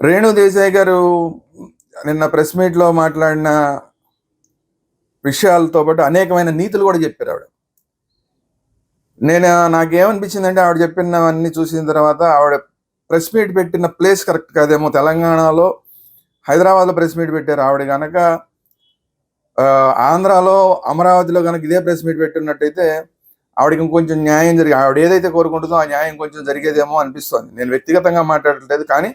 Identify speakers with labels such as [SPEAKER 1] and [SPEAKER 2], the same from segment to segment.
[SPEAKER 1] రేణు దేశాయ్ గారు నిన్న ప్రెస్ మీట్లో మాట్లాడిన విషయాలతో పాటు అనేకమైన నీతులు కూడా చెప్పారు ఆవిడ. నాకేమనిపించిందంటే ఆవిడ చెప్పినవన్నీ చూసిన తర్వాత ఆవిడ ప్రెస్ మీట్ పెట్టిన ప్లేస్ కరెక్ట్ కాదేమో. తెలంగాణలో హైదరాబాద్లో ప్రెస్ మీట్ పెట్టారు. ఆవిడ కనుక ఆంధ్రాలో అమరావతిలో కనుక ఇదే ప్రెస్ మీట్ పెట్టినట్టయితే ఆవిడకి ఇంకొంచెం న్యాయం జరిగి ఆవిడ ఏదైతే కోరుకుంటుందో ఆ న్యాయం కొంచెం జరిగేదేమో అనిపిస్తుంది. నేను వ్యక్తిగతంగా మాట్లాడట్లేదు, కానీ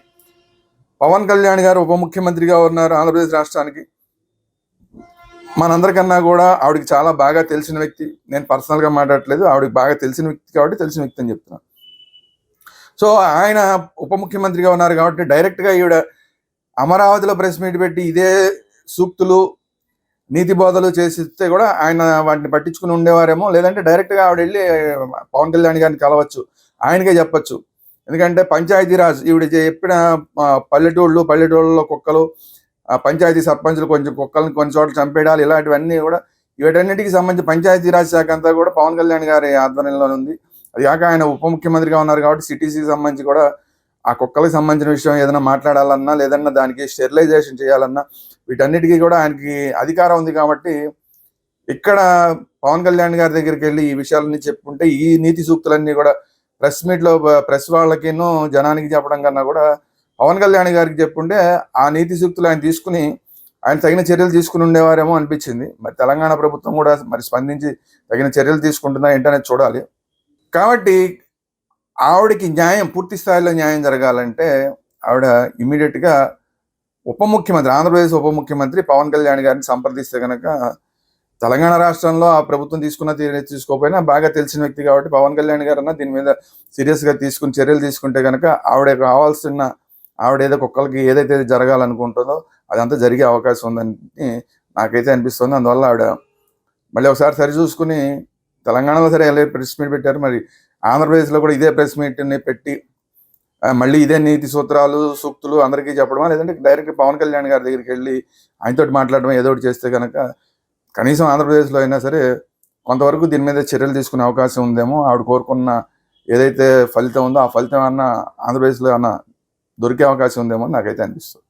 [SPEAKER 1] పవన్ కళ్యాణ్ గారు ఉప ముఖ్యమంత్రిగా ఉన్నారు ఆంధ్రప్రదేశ్ రాష్ట్రానికి. మనందరికన్నా కూడా ఆవిడకి చాలా బాగా తెలిసిన వ్యక్తి. నేను పర్సనల్గా మాట్లాడట్లేదు, ఆవిడకి బాగా తెలిసిన వ్యక్తి కాబట్టి తెలిసిన వ్యక్తి అని చెప్తున్నాను. సో ఆయన ఉప ముఖ్యమంత్రిగా ఉన్నారు కాబట్టి డైరెక్ట్గా ఈవిడ అమరావతిలో ప్రెస్ మీట్ పెట్టి ఇదే సూక్తులు నీతి బోధలు చేసిస్తే కూడా ఆయన వాటిని పట్టించుకుని ఉండేవారేమో. లేదంటే డైరెక్ట్గా ఆవిడ వెళ్ళి పవన్ కళ్యాణ్ గారిని కలవచ్చు, ఆయనకే చెప్పచ్చు. ఎందుకంటే పంచాయతీరాజ్ ఈవిడ చెప్పిన పల్లెటూళ్ళలో కుక్కలు, పంచాయతీ సర్పంచులు కొంచెం కుక్కలను కొన్ని చోట్ల చంపేయడాలు, ఇలాంటివన్నీ కూడా వీటన్నిటికీ సంబంధించి పంచాయతీరాజ్ శాఖ అంతా కూడా పవన్ కళ్యాణ్ గారి ఆధ్వర్యంలో ఉంది. అది కాక ఆయన ఉప ముఖ్యమంత్రిగా ఉన్నారు కాబట్టి సిటీసీకి సంబంధించి కూడా ఆ కుక్కలకు సంబంధించిన విషయం ఏదైనా మాట్లాడాలన్నా, లేదన్నా దానికి స్టెరిలైజేషన్ చేయాలన్నా వీటన్నిటికీ కూడా ఆయనకి అధికారం ఉంది. కాబట్టి ఇక్కడ పవన్ కళ్యాణ్ గారి దగ్గరికి వెళ్ళి ఈ విషయాలన్నీ చెప్పుకుంటే ఈ నీతి సూక్తులన్నీ కూడా ప్రెస్ మీట్లో ప్రెస్ వాళ్ళకినూ జనానికి చెప్పడం కన్నా కూడా పవన్ కళ్యాణ్ గారికి చెప్పుంటే ఆ నీతి సూక్తులు ఆయన తీసుకుని ఆయన తగిన చర్యలు తీసుకుని ఉండేవారేమో అనిపించింది. మరి తెలంగాణ ప్రభుత్వం కూడా మరి స్పందించి తగిన చర్యలు తీసుకుంటుందా ఏంటనేది చూడాలి. కాబట్టి ఆవిడకి పూర్తి స్థాయిలో న్యాయం జరగాలంటే ఆవిడ ఇమీడియట్గా ఆంధ్రప్రదేశ్ ఉప ముఖ్యమంత్రి పవన్ కళ్యాణ్ గారిని సంప్రదిస్తే కనుక, తెలంగాణ రాష్ట్రంలో ఆ ప్రభుత్వం తీసుకున్న తీసుకోకపోయినా బాగా తెలిసిన వ్యక్తి కాబట్టి పవన్ కళ్యాణ్ గారు అన్న దీని మీద సీరియస్గా తీసుకుని చర్యలు తీసుకుంటే కనుక ఆవిడ ఏదో కుక్కలకి ఏదైతే జరగాలనుకుంటుందో అదంతా జరిగే అవకాశం ఉందని నాకైతే అనిపిస్తుంది. అందువల్ల ఆవిడ మళ్ళీ ఒకసారి సరి చూసుకుని తెలంగాణలో సరే ఎలా ప్రెస్ మీట్ పెట్టారు, మరి ఆంధ్రప్రదేశ్లో కూడా ఇదే ప్రెస్ మీట్ని పెట్టి మళ్ళీ ఇదే నీతి సూక్తులు అందరికీ చెప్పడమా, లేదంటే డైరెక్ట్ పవన్ కళ్యాణ్ గారి దగ్గరికి వెళ్ళి ఆయనతో మాట్లాడడం ఏదో ఒకటి చేస్తే కనుక కనీసం ఆంధ్రప్రదేశ్లో అయినా సరే కొంతవరకు దీని మీద చర్యలు తీసుకునే అవకాశం ఉందేమో. ఆవిడ కోరుకున్న ఏదైతే ఫలితం ఉందో ఆ ఫలితం అన్న ఆంధ్రప్రదేశ్లో అన్న దొరికే అవకాశం ఉందేమో నాకైతే అనిపిస్తుంది.